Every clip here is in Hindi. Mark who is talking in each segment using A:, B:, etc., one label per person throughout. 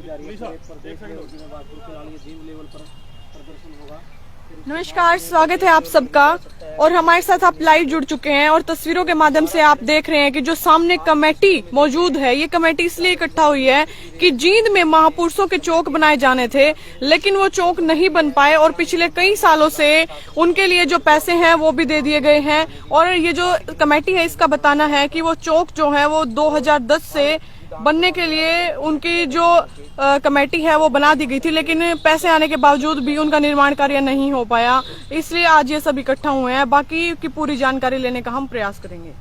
A: जा रही है, प्रदेश में बागपुर फिलहाल ये जीव लेवल पर प्रदर्शन होगा।
B: नमस्कार, स्वागत है आप सबका। और हमारे साथ आप लाइव जुड़ चुके हैं और तस्वीरों के माध्यम से आप देख रहे हैं कि जो सामने कमेटी मौजूद है, ये कमेटी इसलिए इकट्ठा हुई है कि जींद में महापुरुषों के चौक बनाए जाने थे, लेकिन वो चौक नहीं बन पाए और पिछले कई सालों से उनके लिए जो पैसे हैं वो भी दे दिए गए हैं। और ये जो कमेटी है, इसका बताना है कि वो चौक जो है वो 2010 से बनने के लिए उनकी जो कमेटी है वो बना दी गई थी, लेकिन पैसे आने के बावजूद भी उनका निर्माण कार्य नहीं हो पाया। इसलिए आज ये सब इकट्ठा हुए हैं। बाकी की पूरी जानकारी लेने का हम प्रयास करेंगे।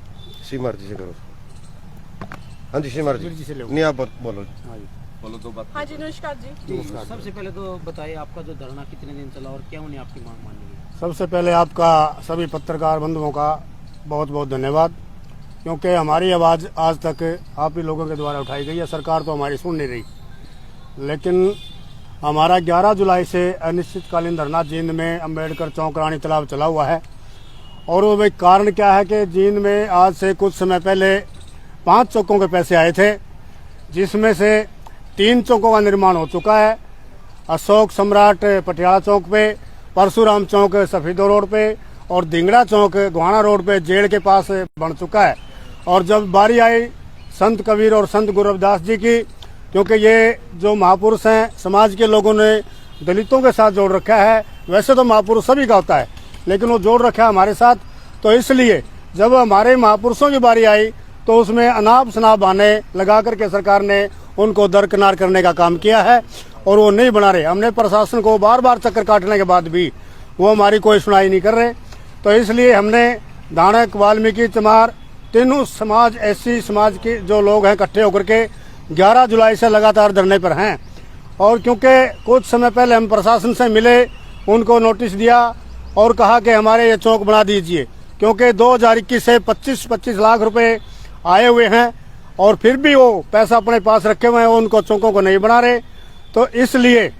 C: सीमार जी से करो। हाँ जी, सीमार जी से नहीं, आप बोलो।
A: बोलो तो बात।
B: हाँ जी, नमस्कार जी।
A: सबसे पहले तो बताइए आपका जो धरना कितने दिन चला और क्या उन्हें आपकी मांग मानी गई?
D: सबसे पहले आपका सभी पत्रकार बंधुओं का बहुत बहुत धन्यवाद, क्योंकि हमारी आवाज़ आज तक आप ही लोगों के द्वारा उठाई गई है। सरकार तो हमारी सुन नहीं रही, लेकिन हमारा 11 जुलाई से अनिश्चितकालीन धरना जींद में अम्बेडकर चौक रानी तालाब चला हुआ है। और वो भाई कारण क्या है कि जींद में आज से कुछ समय पहले 5 चौकों के पैसे आए थे, जिसमें से 3 चौकों का निर्माण हो चुका है। अशोक सम्राट पटियाला चौक पे, परशुराम चौक सफीदो रोड पे और धिंगड़ा चौक गोहाना रोड पे जेल के पास बन चुका है। और जब बारी आई संत कबीर और संत गुरु रविदास जी की, क्योंकि ये जो महापुरुष हैं समाज के लोगों ने दलितों के साथ जोड़ रखा है। वैसे तो महापुरुष सभी का होता है, लेकिन वो जोड़ रखा है हमारे साथ। तो इसलिए जब हमारे महापुरुषों की बारी आई तो उसमें अनाप शनाप बहाने लगा करके सरकार ने उनको दरकिनार करने का काम किया है और वो नहीं बना रहे। हमने प्रशासन को बार बार चक्कर काटने के बाद भी वो हमारी कोई सुनाई नहीं कर रहे। तो इसलिए हमने धानक, वाल्मीकि, चमार, तीनों समाज, एससी समाज के जो लोग हैं इकट्ठे होकर के 11 जुलाई से लगातार धरने पर हैं। और क्योंकि कुछ समय पहले हम प्रशासन से मिले, उनको नोटिस दिया और कहा कि हमारे ये चौक बना दीजिए, क्योंकि 2021 से 25-25 लाख रुपए आए हुए हैं और फिर भी वो पैसा अपने पास रखे हुए हैं, उनको चौकों को नहीं बना रहे। तो इसलिए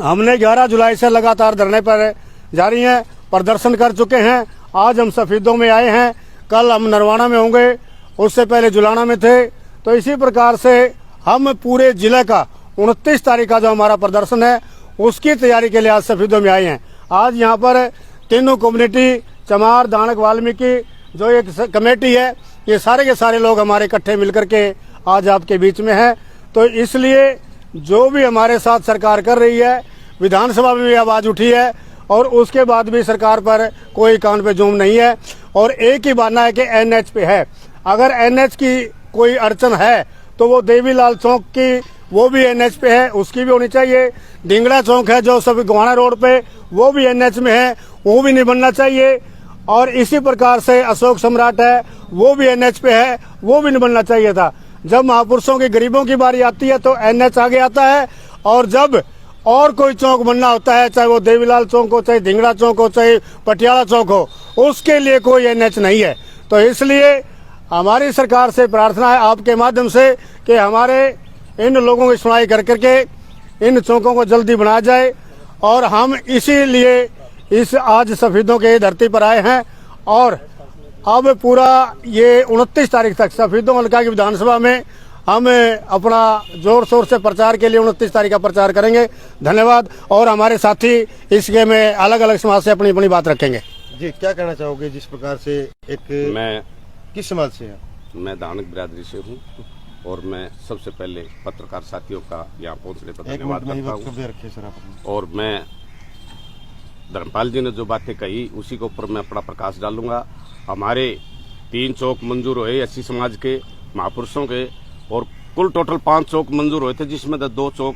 D: हमने 11 जुलाई से लगातार धरने पर जारी हैं, प्रदर्शन कर चुके हैं। आज हम सफीदों में आए हैं, कल हम नरवाना में होंगे, उससे पहले जुलाना में थे। तो इसी प्रकार से हम पूरे जिले का 29 तारीख का जो हमारा प्रदर्शन है उसकी तैयारी के लिए आज सफीदों में आए हैं। आज यहाँ पर तीनों कम्युनिटी, चमार, दानक, वाल्मीकि जो एक कमेटी है, ये सारे के सारे लोग हमारे इकट्ठे मिलकर के आज आपके बीच में हैं। तो इसलिए जो भी हमारे साथ सरकार कर रही है, विधानसभा में भी आवाज उठी है और उसके बाद भी सरकार पर कोई कान पे जूम नहीं है। और एक ही बहाना है कि एनएच पे है। अगर एनएच की कोई अड़चन है तो वो देवीलाल चौक की, वो भी एनएच पे है, उसकी भी होनी चाहिए। धिंगड़ा चौक है जो सभी गोहाना रोड पे, वो भी एनएच में है, वो भी नहीं बनना चाहिए। और इसी प्रकार से अशोक सम्राट है, वो भी एनएच पे है, वो भी नहीं बनना चाहिए था। जब महापुरुषों की, गरीबों की बारी आती है तो एनएच आगे आता है। और जब और कोई चौक बनना होता है, चाहे वो देवीलाल चौक हो, चाहे धिंगड़ा चौक हो, चाहे पटियाला चौक हो, उसके लिए कोई एनएच नहीं है। तो इसलिए हमारी सरकार से प्रार्थना है आपके माध्यम से कि हमारे इन लोगों की सुनवाई कर करके इन चौकों को जल्दी बनाया जाए। और हम इसीलिए इस आज सफीदों के धरती पर आए हैं। और अब पूरा ये 29 तारीख तक सफीदों हल्का की विधानसभा में हम अपना जोर शोर से प्रचार के लिए 29 तारीख का प्रचार करेंगे। धन्यवाद। और हमारे साथी इसके में अलग अलग समाज से अपनी अपनी बात रखेंगे।
C: जी, क्या कहना चाहोगे जिस प्रकार से एक
E: मैं
C: किस समाज से हैं?
E: मैं दानक बिरादरी से हूँ और मैं सबसे पहले पत्रकार साथियों का यहाँ पहुँचने पर धन्यवाद करता हूँ। और मैं धर्मपाल जी ने जो बातें कही उसी के ऊपर मैं अपना प्रकाश डालूंगा। हमारे 3 चौक मंजूर हुए एससी समाज के महापुरुषों के, और कुल टोटल 5 चौक मंजूर हुए थे, जिसमें 2 चौक,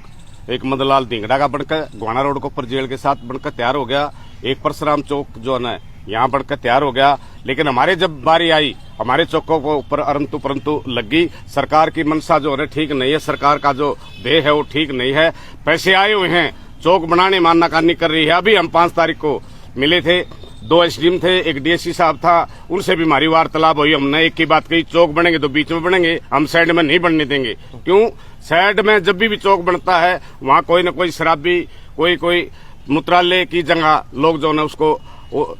E: एक मदनलाल धिंगड़ा का बनकर गोहाना रोड के ऊपर जेल के साथ बनकर तैयार हो गया, एक परशुराम चौक जो है ना यहाँ बनकर तैयार हो गया। लेकिन हमारे जब बारी आई, हमारे चौकों को ऊपर परंतु लगी। सरकार की मंशा जो है ठीक नहीं है, सरकार का जो ध्येय है वो ठीक नहीं है। पैसे आए हुए हैं, चौक बनाने मानना कानी कर रही है। अभी हम 5 तारीख को मिले थे, 2 एसडीएम थे, एक डीएससी साहब था, उनसे भी हमारी वार्तालाप हुई। हमने एक ही बात कही, चौक बनेंगे तो बीच में बनेंगे, हम साइड में नहीं बनने देंगे। क्यों? साइड में जब भी चौक बनता है वहाँ कोई न कोई शराबी, कोई मूत्रालय की जगह लोग जो है उसको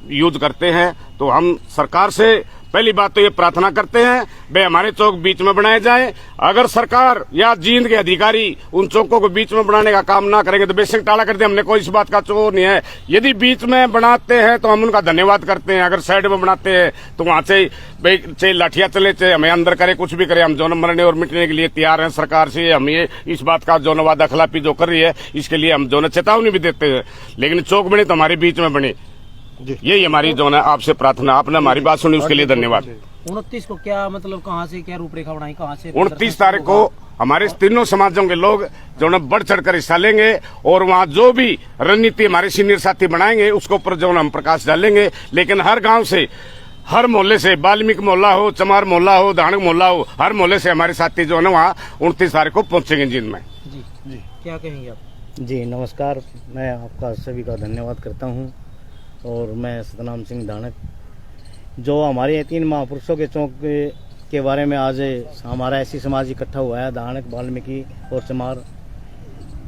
E: यूज करते हैं। तो हम सरकार से पहली बात तो ये प्रार्थना करते हैं वे हमारे चौक बीच में बनाए जाए। अगर सरकार या जींद के अधिकारी उन चौकों को बीच में बनाने का काम ना करेंगे तो बेशक टाला कर दे, हमने कोई इस बात का चोर नहीं है। यदि बीच में बनाते हैं तो हम उनका धन्यवाद करते हैं, अगर साइड में बनाते हैं तो वहां से चाहे लाठियां चले, चाहे हमें अंदर करे, कुछ भी करे, हम जो मरने और मिटने के लिए तैयार हैं सरकार से। हम ये इस बात का जो वादा खिलाफी जो कर रही है इसके लिए हम जो चेतावनी भी देते हैं, लेकिन चौक बने तो हमारे बीच में बने, यही हमारी जो है आपसे प्रार्थना। आपने हमारी बात सुनी उसके लिए धन्यवाद।
A: 29 को क्या मतलब कहाँ से क्या रूपरेखा बनाई, कहाँ से
E: 29 तारीख को हमारे तीनों समाजों के लोग जो है बढ़ चढ़कर हिस्सा लेंगे और वहाँ जो भी रणनीति हमारे सीनियर साथी बनाएंगे उसके ऊपर जो हम प्रकाश डालेंगे। लेकिन हर गांव से, हर मोहल्ले से, वाल्मीकि मोहल्ला हो, चमार मोहल्ला हो, धानक मोहल्ला हो, हर मोहल्ले से हमारे साथी जो है ना वहाँ 29 तारीख को पहुंचेंगे जींद में।
A: जी जी, क्या कहेंगे आप?
F: जी नमस्कार, मैं आपका सभी का धन्यवाद करता हूं। और मैं सतनाम सिंह धानक, जो हमारे 3 महापुरुषों के चौक के बारे में आज हमारा ऐसी समाज इकट्ठा हुआ है, धानक, वाल्मीकि और चमार,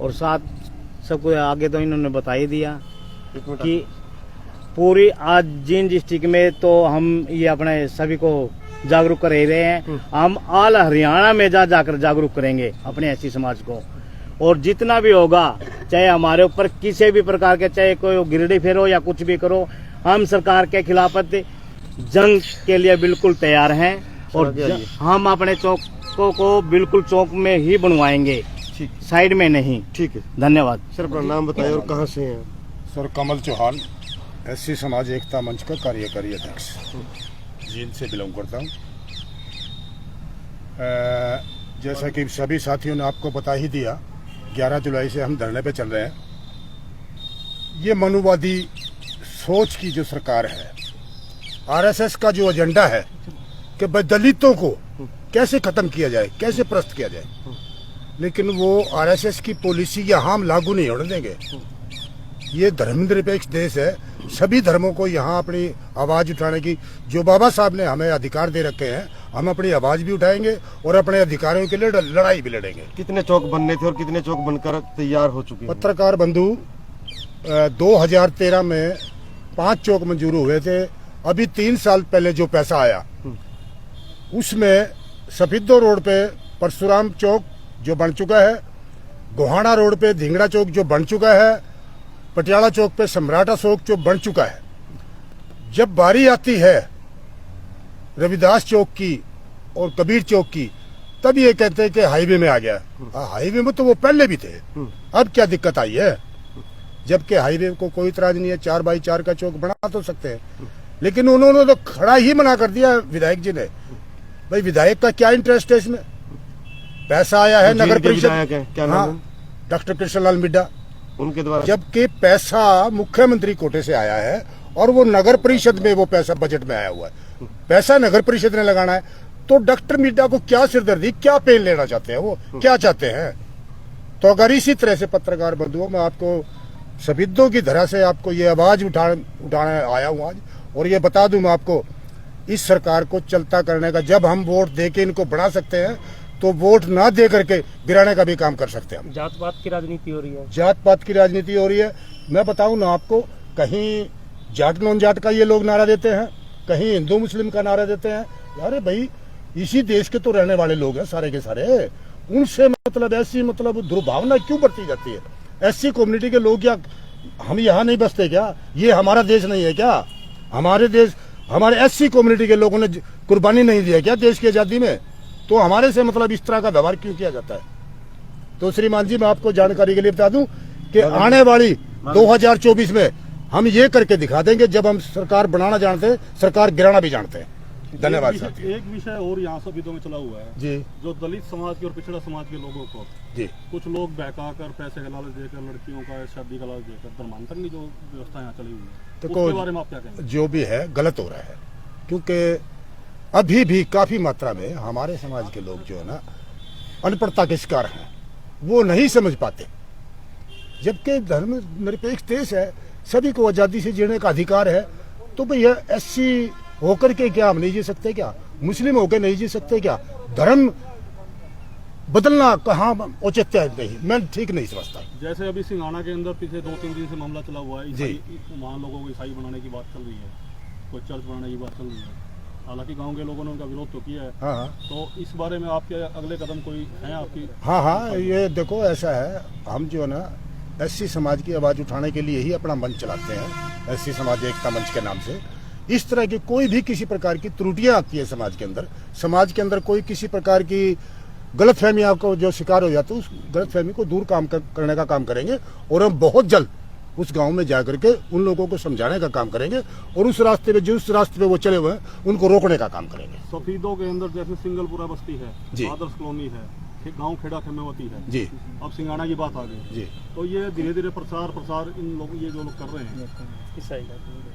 F: और साथ सबको आगे तो इन्होंने बता ही दिया कि पूरी आज जींद डिस्ट्रिक्ट में तो हम ये अपने सभी को जागरूक कर रहे हैं। हम ऑल हरियाणा में जाकर जागरूक करेंगे अपने ऐसी समाज को, और जितना भी होगा, चाहे हमारे ऊपर किसी भी प्रकार के, चाहे कोई गिरडी फेरो या कुछ भी करो, हम सरकार के खिलाफ जंग के लिए बिल्कुल तैयार हैं। और हम अपने चौकों को बिल्कुल चौक में ही बनवाएंगे, साइड में नहीं।
C: ठीक है,
F: धन्यवाद।
C: सर अपना नाम बताइए और कहाँ से हैं?
D: सर कमल चौहान, एससी समाज एकता मंच का कार्यकारी अध्यक्ष, जींद से बिलोंग करता हूँ। जैसा कि सभी साथियों ने आपको बता ही दिया, 11 जुलाई से हम धरने पे चल रहे हैं। ये मनुवादी सोच की जो सरकार है, आरएसएस का जो एजेंडा है कि दलितों को कैसे खत्म किया जाए, कैसे प्रस्त किया जाए, लेकिन वो आरएसएस की पॉलिसी यहाँ हम लागू नहीं होने देंगे। ये धर्मनिरपेक्ष देश है, सभी धर्मों को यहाँ अपनी आवाज उठाने की जो बाबा साहब ने हमें अधिकार दे रखे हैं, हम अपनी आवाज भी उठाएंगे और अपने अधिकारों के लिए लड़ाई भी लड़ेंगे।
C: कितने चौक बनने थे और कितने चौक बनकर तैयार हो चुके हैं?
D: पत्रकार बंधु 2013 में 5 चौक मंजूर हुए थे। अभी 3 साल पहले जो पैसा आया उसमें सफेदो रोड पे परशुराम चौक जो बन चुका है, गोहाना रोड पे धिंगड़ा चौक जो बन चुका है, पटियाला चौक पे सम्राटा चौक जो बन चुका है। जब बारी आती है रविदास चौक की और कबीर चौक की, तब ये कहते हैं कि हाईवे में आ गया। हाईवे में तो वो पहले भी थे, अब क्या दिक्कत आई है? जबकि हाईवे को कोई इतराज नहीं है, 4x4 का चौक बना तो सकते हैं, लेकिन उन्होंने तो खड़ा ही मना कर दिया विधायक जी ने। भाई विधायक का क्या इंटरेस्ट है इसमें? पैसा आया है नगर परिषद,
C: क्या नाम है?
D: डॉक्टर कृष्णलाल मिड्डा,
C: उनके द्वारा।
D: जबकि पैसा मुख्यमंत्री कोटे से आया है और वो नगर परिषद में वो पैसा बजट में आया हुआ है, पैसा नगर परिषद ने लगाना है। तो डॉक्टर मिड्डा को क्या सिरदर्दी, क्या पेन लेना चाहते हैं, वो क्या चाहते हैं? तो अगर इसी तरह से पत्रकार बंधुओं, मैं आपको सफेदों की धरा से आपको ये आवाज उठाने आया हूँ आज, और ये बता दूं मैं आपको, इस सरकार को चलता करने का, जब हम वोट दे के इनको बढ़ा सकते हैं तो वोट ना दे करके गिराने का भी काम कर सकते हैं।
A: जात पात की राजनीति हो रही है,
D: जात पात की राजनीति हो रही है। मैं बताऊं ना आपको, कहीं जाट नॉन जाट का ये लोग नारा देते हैं, कहीं हिंदू मुस्लिम का नारा देते हैं। अरे भाई, इसी देश के तो रहने वाले लोग हैं सारे के सारे, उनसे मतलब ऐसी मतलब दुर्भावना क्यों बरती जाती है? ऐसी कम्युनिटी के लोग क्या हम यहाँ नहीं बसते क्या? ये हमारा देश नहीं है क्या? हमारे देश, हमारे एससी कम्युनिटी के लोगों ने कुर्बानी नहीं दी है क्या देश की आजादी में? तो हमारे से मतलब इस तरह का व्यवहार क्यों किया जाता है? तो श्रीमान जी, मैं आपको जानकारी के लिए बता दूं कि आने वाली 2024 में हम ये करके दिखा देंगे, जब हम सरकार बनाना जानते हैं, सरकार गिराना भी जानते हैं। धन्यवाद साथी।
G: एक विषय और यहाँ सब विधों में चला हुआ है
D: जी, जो
G: दलित समाज के और पिछड़ा समाज के लोगों को
D: जी
G: कुछ लोग बहकाकर पैसे का लालच देकर, लड़कियों का शादी का लालच देकर धर्मांतरण की जो व्यवस्था यहाँ चली हुई है, उसके बारे में आप क्या कहेंगे?
D: जो भी है गलत हो रहा है, क्योंकि अभी भी काफी मात्रा में हमारे समाज के लोग जो है ना अनपढ़ता के शिकार हैं, वो नहीं समझ पाते। जबकि धर्म निरपेक्ष देश है, सभी को आजादी से जीने का अधिकार है। तो भैया एससी होकर के क्या हम नहीं जी सकते क्या? मुस्लिम होकर नहीं जी सकते क्या? धर्म बदलना कहाँ औचित्य है? नहीं, मैं ठीक नहीं समझता।
G: जैसे अभी सिंघाना के अंदर पिछले 2-3 दिन से मामला चला हुआ है, वहाँ लोगों को ईसाई बनाने की बात चल रही है, कोई चर्च बनाने की बात चल रही है, हालांकि गांव के लोगों ने उनका विरोध तो किया है।
C: हाँ हाँ
G: तो इस बारे में आपके अगले कदम कोई है आपकी?
D: हाँ हाँ, ये देखो ऐसा है, हम जो है ना एससी समाज की आवाज़ उठाने के लिए ही अपना मंच चलाते हैं, एससी समाज एकता मंच के नाम से। इस तरह की कोई भी किसी प्रकार की त्रुटियां आती है समाज के अंदर कोई किसी प्रकार की गलतफहमी आपको जो शिकार हो जाते है, उस गलतफहमी को दूर करने का काम करेंगे। और हम बहुत जल्द उस गांव में जाकर के उन लोगों को समझाने का काम करेंगे और उस रास्ते पे जिस रास्ते पे वो चले हुए हैं उनको रोकने का काम करेंगे।
G: सफीदों के अंदर जैसे सिंगलपुरा बस्ती है,
C: जी।
G: आदर्श कॉलोनी है, गांव खेड़ा खेमेवती है
C: जी,
G: अब सिंगाना की बात आ गई
C: जी।
G: तो ये धीरे धीरे प्रसार इन लोग ये जो लोग कर रहे हैं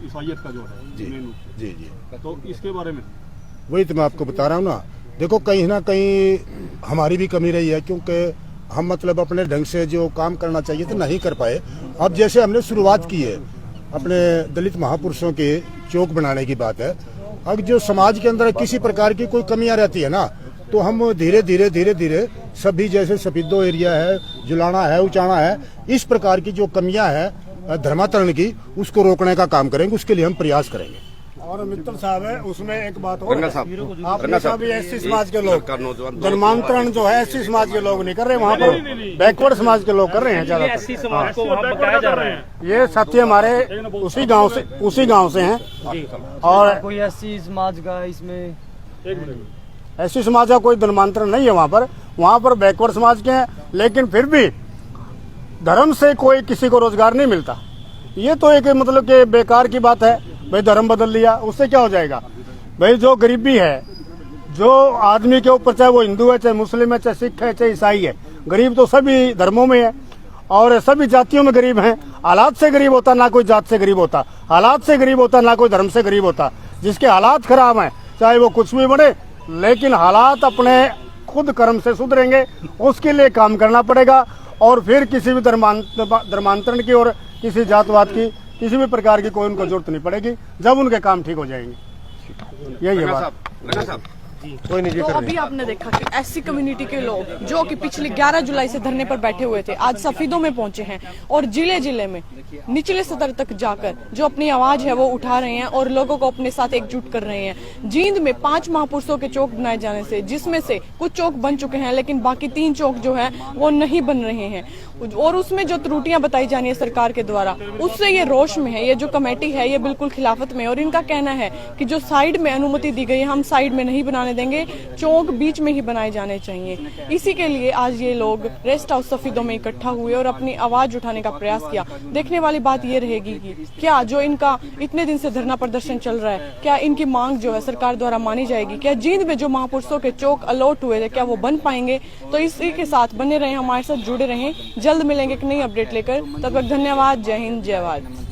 G: ईसाइयत का जो है
C: जी
G: मेनू,
C: जी जी,
G: तो इसके बारे में
D: वही तो मैं आपको बता रहा हूँ ना। देखो कहीं ना कहीं हमारी भी कमी रही है, क्योंकि हम मतलब अपने ढंग से जो काम करना चाहिए तो नहीं कर पाए। अब जैसे हमने शुरुआत की है अपने दलित महापुरुषों के चौक बनाने की बात है, अब जो समाज के अंदर किसी प्रकार की कोई कमियां रहती है ना, तो हम धीरे धीरे सभी जैसे सफीदो एरिया है, जुलाना है, उचाना है, इस प्रकार की जो कमियां हैं धर्मांतरण की, उसको रोकने का काम करेंगे, उसके लिए हम प्रयास करेंगे। और मित्र साहब है उसमें एक बात और, आपने सभी एससी समाज के लोग धर्मांतरण जो है एससी समाज के लोग नहीं कर रहे, वहाँ पर बैकवर्ड समाज के लोग कर रहे हैं ज्यादा।
H: एससी समाज को वहाँ बकाया जा रहे हैं।
D: ये साथी हमारे उसी गांव से हैं। और
H: कोई एससी समाज का इसमें
D: एससी समाज का कोई धर्मांतरण नहीं है वहाँ पर बैकवर्ड समाज के हैं, लेकिन फिर भी धर्म से कोई किसी को रोजगार नहीं मिलता। ये तो एक मतलब कि बेकार की बात है। भाई धर्म बदल लिया उससे क्या हो जाएगा? भाई जो गरीबी है, जो आदमी के ऊपर, चाहे वो हिंदू है, चाहे मुस्लिम है, चाहे सिख है, चाहे ईसाई है, गरीब तो सभी धर्मों में है और सभी जातियों में गरीब हैं। हालात से गरीब होता, ना कोई जात से गरीब होता, हालात से गरीब होता, ना कोई धर्म से गरीब होता। जिसके हालात खराब हैं चाहे वो कुछ भी बने, लेकिन हालात अपने खुद कर्म से सुधरेंगे, उसके लिए काम करना पड़ेगा। और फिर किसी भी धर्मांतरण की और किसी जातवाद की किसी भी प्रकार की कोई उनको जरूरत नहीं पड़ेगी जब उनके काम ठीक हो जाएंगे। यही है बात।
C: कोई नहीं जी
B: तो
C: कर
B: अभी आपने देखा कि एससी कम्युनिटी के लोग जो कि पिछले 11 जुलाई से धरने पर बैठे हुए थे, आज सफीदों में पहुंचे हैं और जिले में निचले स्तर तक जाकर जो अपनी आवाज है वो उठा रहे हैं और लोगों को अपने साथ एकजुट कर रहे हैं। जींद में 5 महापुरुषों के चौक बनाए जाने से, जिसमें से कुछ चौक बन चुके हैं लेकिन बाकी 3 चौक जो है वो नहीं बन रहे हैं और उसमें जो त्रुटियां बताई जानी है सरकार के द्वारा, उससे ये रोष में है। ये जो कमेटी है ये बिल्कुल खिलाफत में है और इनका कहना है कि जो साइड में अनुमति दी गई है हम साइड में नहीं बनाने देंगे, चौक बीच में ही बनाए जाने चाहिए। इसी के लिए आज ये लोग रेस्ट हाउस सफीदों में इकट्ठा हुए और अपनी आवाज उठाने का प्रयास किया। देखने वाली बात ये रहेगी कि क्या जो इनका इतने दिन से धरना प्रदर्शन चल रहा है, क्या इनकी मांग जो है सरकार द्वारा मानी जाएगी? क्या जींद में जो महापुरुषों के चौक अलॉट हुए थे क्या वो बन पाएंगे? तो इसी के साथ बने रहें, हमारे साथ जुड़े रहें। जल्द मिलेंगे एक नई अपडेट लेकर, तब तक धन्यवाद। जय हिंद, जय भारत।